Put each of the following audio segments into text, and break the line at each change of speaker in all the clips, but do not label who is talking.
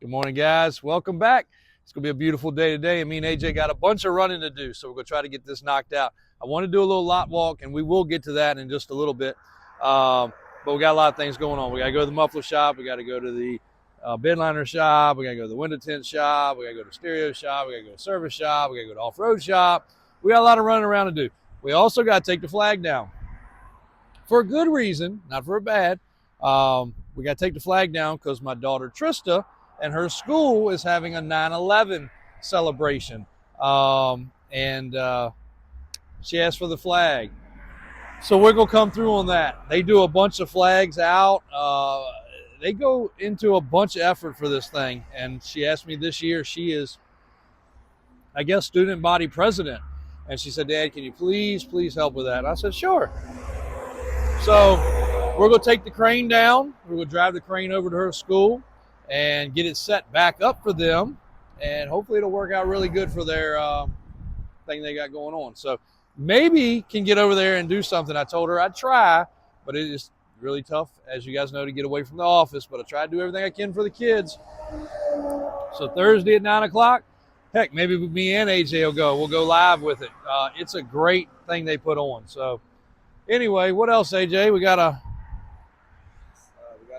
Good morning, guys. Welcome back. It's going to be a beautiful day today, and me and AJ got a bunch of running to do, so we're going to try to get this knocked out. I want to do a little lot walk, and we will get to that in just a little bit, but we got a lot of things going on. We got to go to the muffler shop. We got to go to the bed liner shop. We got to go to the window tint shop. We got to go to the stereo shop. We got to go to the service shop. We got to go to the off-road shop. We got a lot of running around to do. We also got to take the flag down for a good reason, not for a bad. We got to take the flag down because my daughter Trista and her school is having a 9/11 celebration. She asked for the flag. So we're going to come through on that. They do a bunch of flags out. They go into a bunch of effort for this thing. And she asked me this year, she is, I guess, student body president. And she said, Dad, can you please help with that? And I said, sure. So we're going to take the crane down. We're going to drive the crane over to her school and get it set back up for them, and hopefully it'll work out really good for their thing they got going on. So maybe can get over there and do something. I told her I'd try, but it is really tough, as you guys know, to get away from the office, but I try to do everything I can for the kids. So Thursday at 9 o'clock, heck, maybe me and AJ will go. We'll go live with it. It's a great thing they put on. So anyway, what else, AJ? We got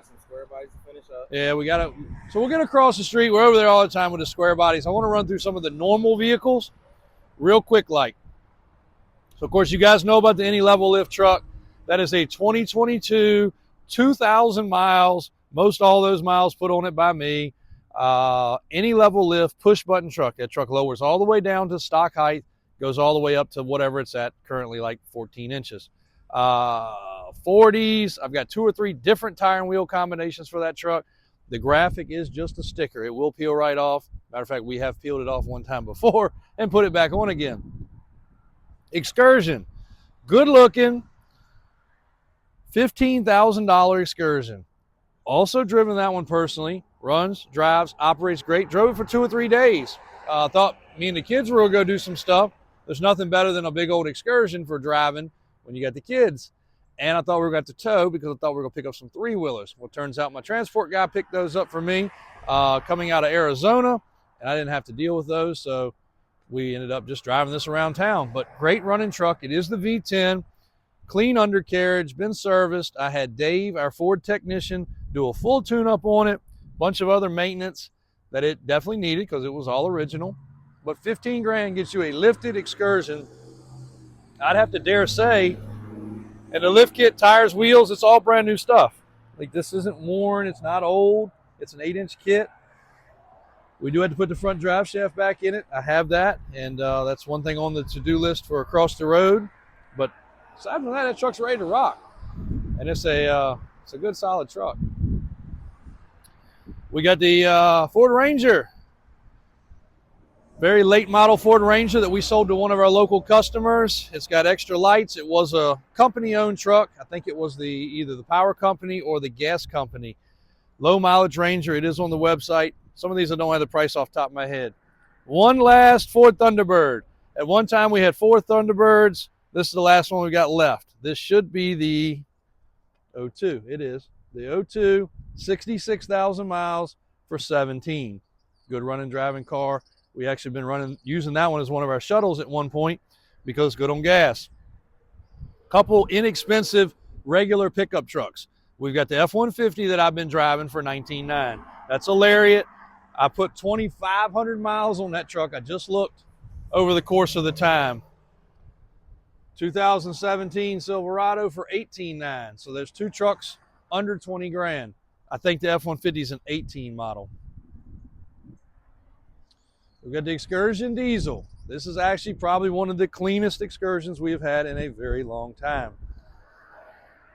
some square bodies to finish up. Yeah, so we're gonna cross the street. We're over there all the time with the square bodies. I want to run through some of the normal vehicles real quick like. So of course you guys know about the any level lift truck. That is a 2022, 2,000 miles, most all those miles put on it by me. Any level lift push button truck. That truck lowers all the way down to stock height, goes all the way up to whatever it's at, currently like 14 inches. 40s. I've got 2 or 3 different tire and wheel combinations for that truck. The graphic is just a sticker. It will peel right off. Matter of fact, we have peeled it off one time before and put it back on again. Excursion. Good looking. $15,000 Excursion. Also driven that one personally. Runs, drives, operates great. Drove it for 2 or 3 days. Thought me and the kids were going to go do some stuff. There's nothing better than a big old Excursion for driving when you got the kids. And I thought we were going to tow because I thought we were going to pick up some 3-wheelers. Well, it turns out my transport guy picked those up for me coming out of Arizona, and I didn't have to deal with those, so we ended up just driving this around town. But great running truck. It is the V10, clean undercarriage, been serviced. I had Dave, our Ford technician, do a full tune-up on it, bunch of other maintenance that it definitely needed because it was all original. But 15 grand gets you a lifted Excursion. I'd have to dare say, and the lift kit, tires, wheels, it's all brand new stuff. Like, this isn't worn, it's not old. It's an 8-inch kit. We do have to put the front drive shaft back in it. I have that, and that's one thing on the to-do list for across the road. But aside from that truck's ready to rock. And it's a good, solid truck. We got the Ford Ranger. Very late model Ford Ranger that we sold to one of our local customers. It's got extra lights. It was a company-owned truck. I think it was either the power company or the gas company. Low mileage Ranger. It is on the website. Some of these I don't have the price off the top of my head. One last Ford Thunderbird. At one time we had 4 Thunderbirds. This is the last one we got left. This should be the 02. It is. The 02, 66,000 miles for 17. Good running driving car. We actually been using that one as one of our shuttles at one point because it's good on gas. Couple inexpensive regular pickup trucks. We've got the F-150 that I've been driving for $19,900. That's a Lariat. I put 2,500 miles on that truck. I just looked over the course of the time. 2017 Silverado for $18,900. So there's 2 trucks under 20 grand. I think the F-150 is an 18 model. We've got the Excursion diesel. This is actually probably one of the cleanest Excursions we have had in a very long time.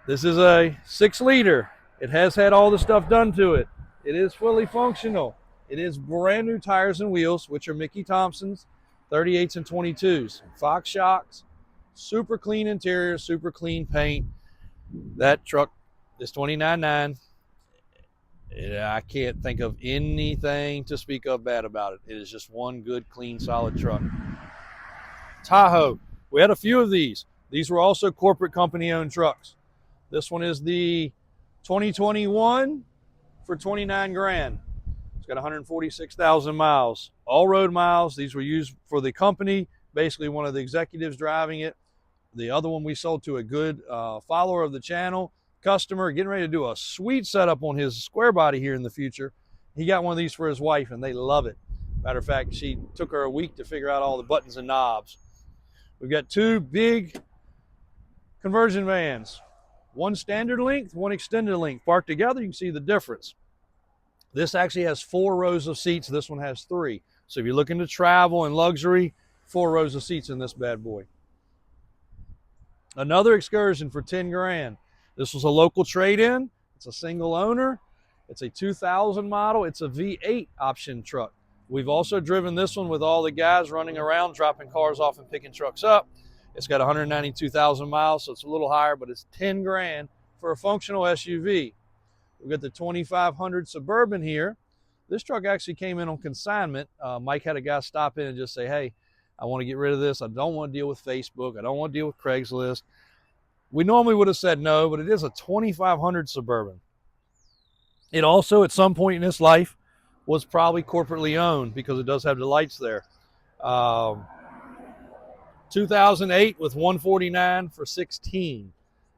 This is a 6-liter. It has had all the stuff done to it. It is fully functional. It is brand new tires and wheels, which are Mickey Thompson's 38s and 22s. Fox shocks, super clean interior, super clean paint. That truck is $29,900. I can't think of anything to speak of bad about it. It is just one good, clean, solid truck. Tahoe. We had a few of these. These were also corporate company-owned trucks. This one is the 2021 for $29 grand. got 146,000 miles, all road miles. These were used for the company, basically one of the executives driving it. The other one we sold to a good follower of the channel, customer, getting ready to do a sweet setup on his square body here in the future. He got one of these for his wife, and they love it. Matter of fact, she took her a week to figure out all the buttons and knobs. We've got two big conversion vans, one standard length, one extended length. Parked together, you can see the difference. This actually has 4 rows of seats. This one has 3. So if you're looking to travel and luxury, 4 rows of seats in this bad boy. Another Excursion for 10 grand. This was a local trade-in. It's a single owner. It's a 2000 model. It's a V8 option truck. We've also driven this one with all the guys running around, dropping cars off and picking trucks up. It's got 192,000 miles, so it's a little higher, but it's 10 grand for a functional SUV. We've got the 2500 Suburban here. This truck actually came in on consignment. Mike had a guy stop in and just say, hey, I want to get rid of this. I don't want to deal with Facebook. I don't want to deal with Craigslist. We normally would have said no, but it is a 2500 Suburban. It also, at some point in its life, was probably corporately owned because it does have the lights there. 2008 with 149 for 16.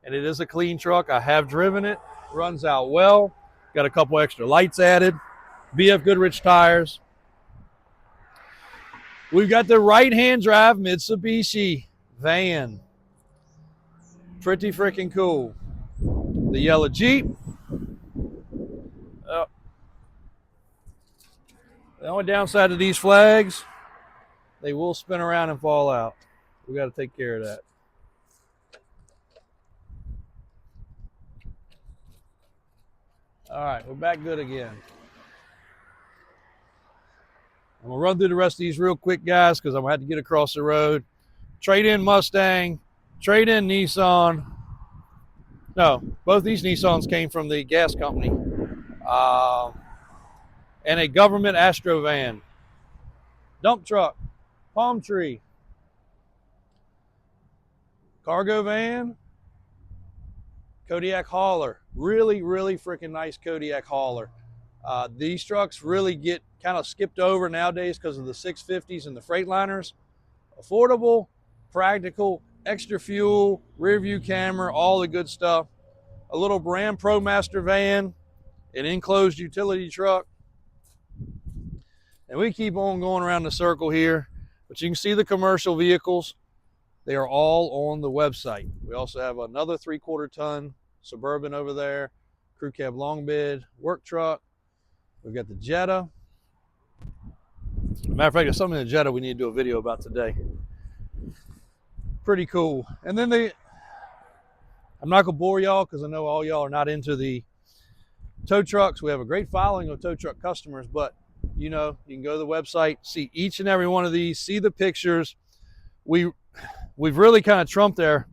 And it is a clean truck. I have driven it. Runs out well. Got a couple extra lights added. BF Goodrich tires. We've got the right-hand drive Mitsubishi van. Pretty freaking cool. The yellow Jeep. The only downside to these flags, they will spin around and fall out. We got to take care of that. All right, we're back good again. I'm going to run through the rest of these real quick, guys, because I'm going to have to get across the road. Trade-in Mustang, trade-in Nissan. No, both these Nissans came from the gas company. And a government Astro van. Dump truck, palm tree. Cargo van, Kodiak hauler. Really, really freaking nice Kodiak hauler. These trucks really get kind of skipped over nowadays because of the 650s and the Freightliners. Affordable, practical, extra fuel, rear view camera, all the good stuff. A little Brand ProMaster van, an enclosed utility truck. And we keep on going around the circle here, but you can see the commercial vehicles. They are all on the website. We also have another 3/4 ton Suburban over there, crew cab long bed, work truck. We've got the Jetta. Matter of fact, there's something in the Jetta we need to do a video about today. Pretty cool. And then I'm not gonna bore y'all because I know all y'all are not into the tow trucks. We have a great following of tow truck customers, but you know, you can go to the website, see each and every one of these, see the pictures. We've really kind of trumped their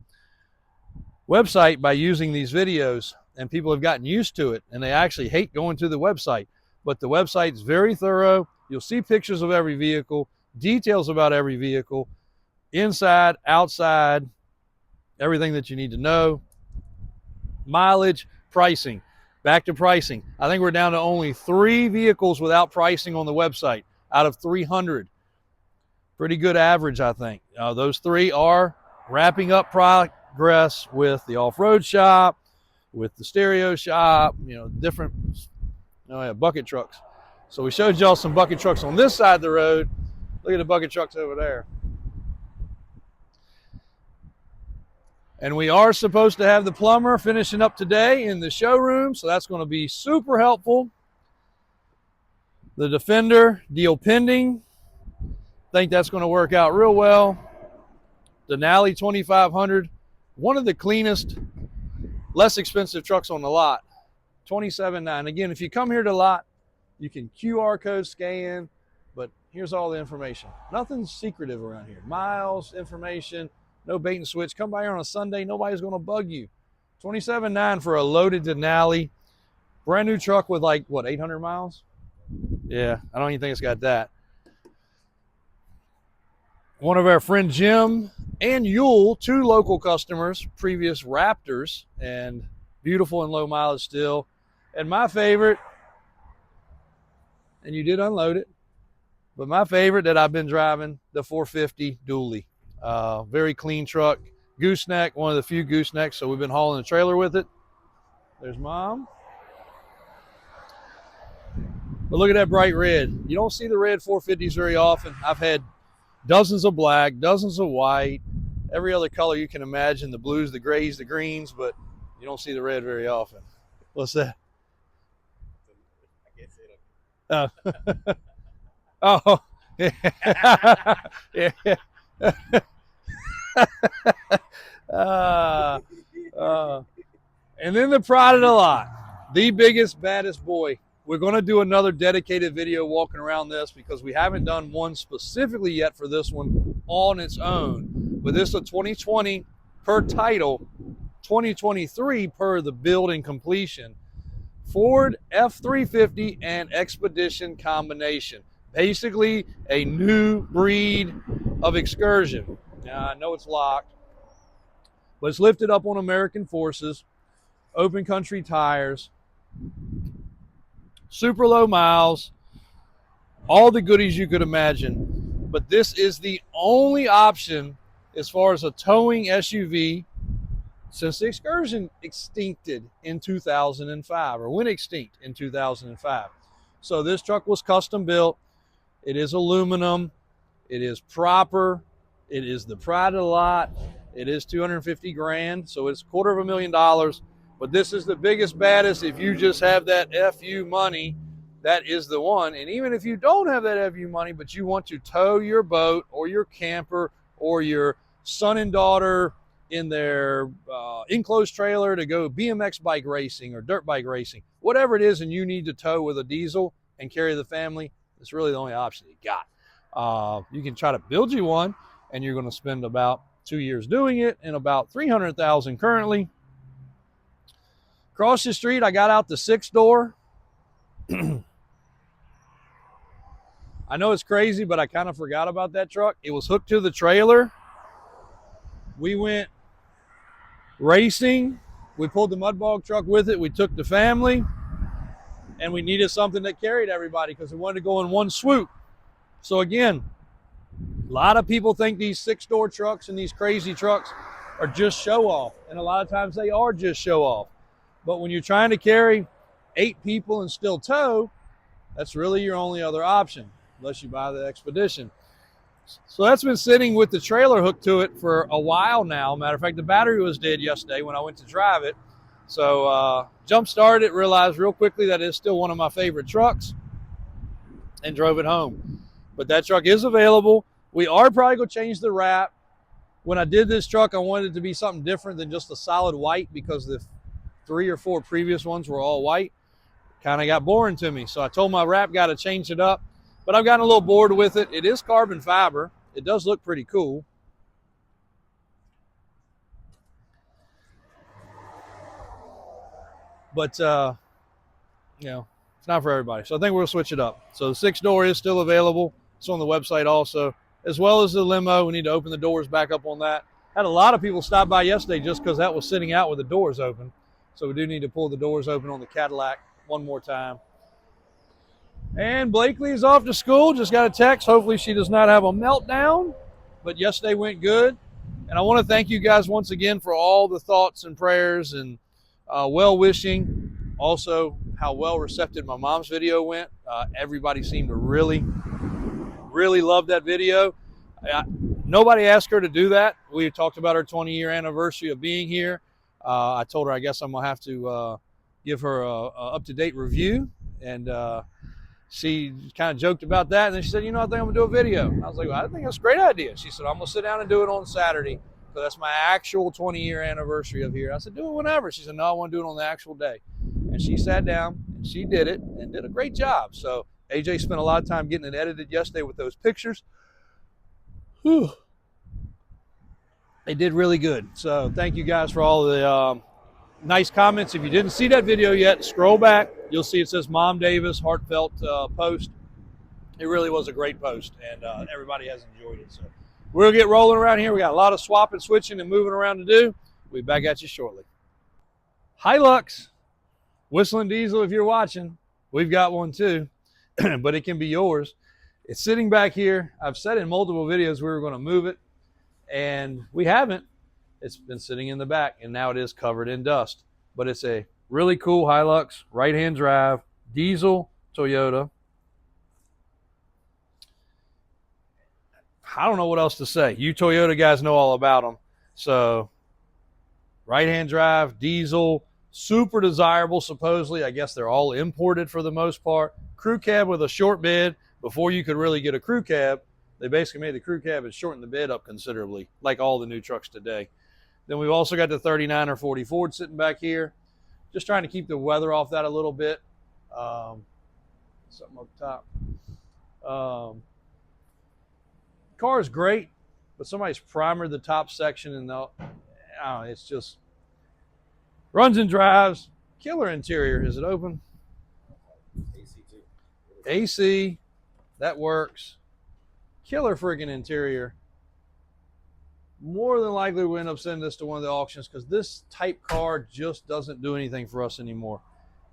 website by using these videos, and people have gotten used to it, and they actually hate going to the website. But the website's very thorough. You'll see pictures of every vehicle, details about every vehicle, inside, outside, everything that you need to know. Mileage, pricing. Back to pricing. I think we're down to only 3 vehicles without pricing on the website out of 300. Pretty good average, I think. Those 3 are wrapping up progress with the off-road shop, with the stereo shop, you know, different bucket trucks. So we showed y'all some bucket trucks on this side of the road. Look at the bucket trucks over there. And we are supposed to have the plumber finishing up today in the showroom, so that's going to be super helpful. The Defender, deal pending. Think that's going to work out real well. Denali 2500, one of the cleanest, less expensive trucks on the lot. $27,900. Again, if you come here to the lot, you can QR code scan, but here's all the information. Nothing's secretive around here. Miles, information. No bait and switch. Come by here on a Sunday. Nobody's going to bug you. $27,900 for a loaded Denali. Brand new truck with like, what, 800 miles? Yeah, I don't even think it's got that. One of our friend Jim and Yule, 2 local customers, previous Raptors, and beautiful and low mileage still. And my favorite, and you did unload it. But my favorite that I've been driving, the 450 dually. Very clean truck. Gooseneck, one of the few goosenecks, so we've been hauling a trailer with it. There's Mom. But look at that bright red. You don't see the red 450s very often. I've had dozens of black, dozens of white, every other color you can imagine, the blues, the grays, the greens, but you don't see the red very often. What's that? I can't say it. Oh, yeah. And then the pride of the lot, the biggest, baddest boy. We're going to do another dedicated video walking around this because we haven't done one specifically yet for this one on its own. But this is a 2020 per title, 2023 per the build and completion. Ford F-350 and Expedition combination. Basically a new breed of Excursion. Now, I know it's locked, but it's lifted up on American forces, open country tires, super low miles, all the goodies you could imagine. But this is the only option as far as a towing SUV since the Excursion extincted in 2005, or went extinct in 2005. So this truck was custom built. It is aluminum. It is proper. It is the pride of the lot. It is 250 grand, so it's $250,000. But this is the biggest, baddest. If you just have that FU money, that is the one. And even if you don't have that FU money, but you want to tow your boat or your camper or your son and daughter in their enclosed trailer to go BMX bike racing or dirt bike racing, whatever it is, and you need to tow with a diesel and carry the family, it's really the only option you got. You can try to build you one, and you're going to spend about 2 years doing it and about $300,000 currently. Across the street, I got out the 6-door. I know it's crazy, but I kind of forgot about that truck. It was hooked to the trailer. We went racing. We pulled the Mudbog truck with it. We took the family, and we needed something that carried everybody because we wanted to go in one swoop. So again, a lot of people think these 6-door trucks and these crazy trucks are just show off, and a lot of times they are just show off. But when you're trying to carry 8 people and still tow, that's really your only other option, unless you buy the Expedition. So that's been sitting with the trailer hooked to it for a while now. Matter of fact, the battery was dead yesterday when I went to drive it. So jump started it, realized real quickly that it's still one of my favorite trucks, and drove it home. But that truck is available. We are probably going to change the wrap. When I did this truck, I wanted it to be something different than just a solid white because the 3 or 4 previous ones were all white. Kind of got boring to me. So I told my wrap guy to change it up. But I've gotten a little bored with it. It is carbon fiber. It does look pretty cool. But, you know, it's not for everybody. So I think we'll switch it up. So the 6-door is still available. It's on the website also, as well as the limo. We need to open the doors back up on that. Had a lot of people stop by yesterday just because that was sitting out with the doors open. So we do need to pull the doors open on the Cadillac one more time. And Blakely is off to school. Just got a text. Hopefully she does not have a meltdown. But yesterday went good. And I want to thank you guys once again for all the thoughts and prayers and well-wishing. Also, how well receptive my mom's video went. Everybody seemed to really love that video. Nobody asked her to do that. We talked about her 20-year anniversary of being here. I told her I guess I'm going to have to give her a up-to-date review. And she kind of joked about that. And then she said, you know, I think I'm going to do a video. I was like, well, I think that's a great idea. She said, I'm going to sit down and do it on Saturday. So that's my actual 20-year anniversary of here. I said, do it whenever. She said, no, I want to do it on the actual day. And she sat down and she did it and did a great job. So AJ spent a lot of time getting it edited yesterday with those pictures. Whew. They did really good. So thank you guys for all the nice comments. If you didn't see that video yet, scroll back. You'll see it says Mom Davis heartfelt post. It really was a great post, and everybody has enjoyed it. So we'll get rolling around here. We got a lot of swapping, switching, and moving around to do. We'll be back at you shortly. Hilux, Whistling Diesel, if you're watching, we've got one too. but it can be yours. It's sitting back here. I've said in multiple videos we were going to move it, and we haven't. It's been sitting in the back, and now it is covered in dust. But it's a really cool Hilux, right-hand drive, diesel Toyota. I don't know what else to say. You Toyota guys know all about them. So, right-hand drive, diesel, super desirable, supposedly. I guess they're all imported for the most part. Crew cab with a short bed. Before you could really get a crew cab, they basically made the crew cab and shortened the bed up considerably, like all the new trucks today. Then we've also got the 39 or 40 Ford sitting back here. Just trying to keep the weather off that a little bit. Something up top. Car is great, but somebody's primered the top section, and it's just runs and drives. Killer interior. Is it open?
AC too.
AC. That works. Killer freaking interior. More than likely we'll end up sending this to one of the auctions because this type car just doesn't do anything for us anymore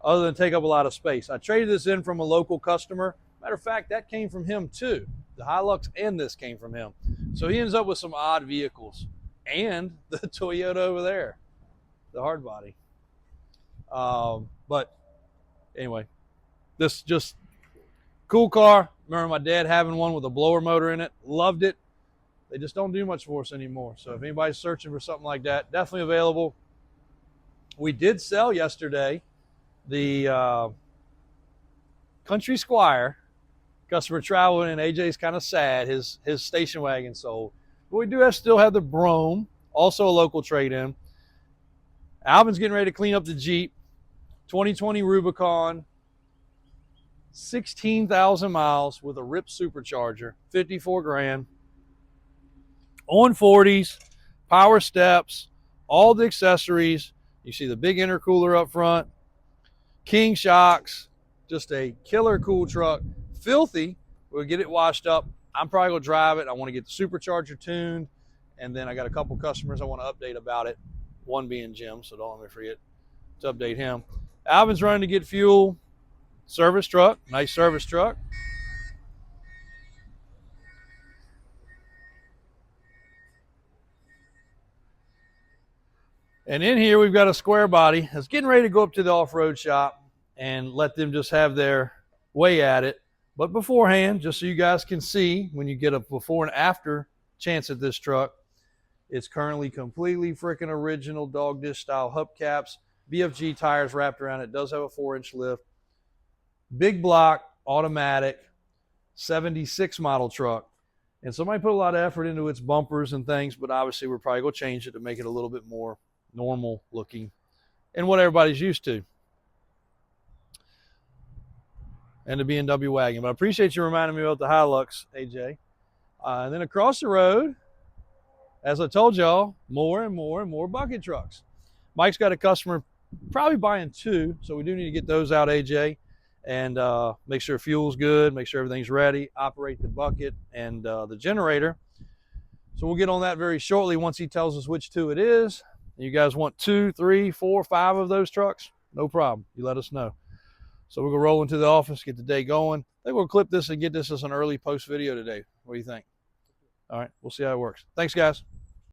other than take up a lot of space. I traded this in from a local customer. Matter of fact, that came from him too. The Hilux and this came from him. So he ends up with some odd vehicles and the Toyota over there, the hard body. But anyway, this just cool car. Remember my dad having one with a blower motor in it. Loved it. They just don't do much for us anymore. So if anybody's searching for something like that, definitely available. We did sell yesterday the Country Squire. Customer traveling, and AJ's kind of sad. His station wagon sold. But we do still have the Brome, also a local trade-in. Alvin's getting ready to clean up the Jeep. 2020 Rubicon. 16,000 miles with a RIP supercharger. 54 grand. On 40s, power steps, all the accessories. You see the big intercooler up front, king shocks, just a killer cool truck. Filthy, we'll get it washed up. I'm probably gonna drive it. I want to get the supercharger tuned, and then I got a couple customers I want to update about it. One being Jim, so don't let me forget to update him. Alvin's running to get fuel. Service truck, nice service truck. And in here, we've got a square body. It's getting ready to go up to the off-road shop and let them just have their way at it. But beforehand, just so you guys can see, when you get a before and after chance at this truck, it's currently completely freaking original dog dish style hubcaps, BFG tires wrapped around it. It does have a 4-inch lift. Big block, automatic, 76 model truck. And somebody put a lot of effort into its bumpers and things, but obviously we're probably going to change it to make it a little bit more normal looking and what everybody's used to. And the BMW wagon. But I appreciate you reminding me about the Hilux, AJ. And then across the road, as I told y'all, more and more and more bucket trucks. Mike's got a customer probably buying 2, so we do need to get those out, AJ, and make sure fuel's good, make sure everything's ready, operate the bucket and the generator. So we'll get on that very shortly once he tells us which 2 it is. You guys want 2, 3, 4, 5 of those trucks? No problem. You let us know. So we're going to roll into the office, get the day going. I think we'll clip this and get this as an early post video today. What do you think? All right, we'll see how it works. Thanks, guys.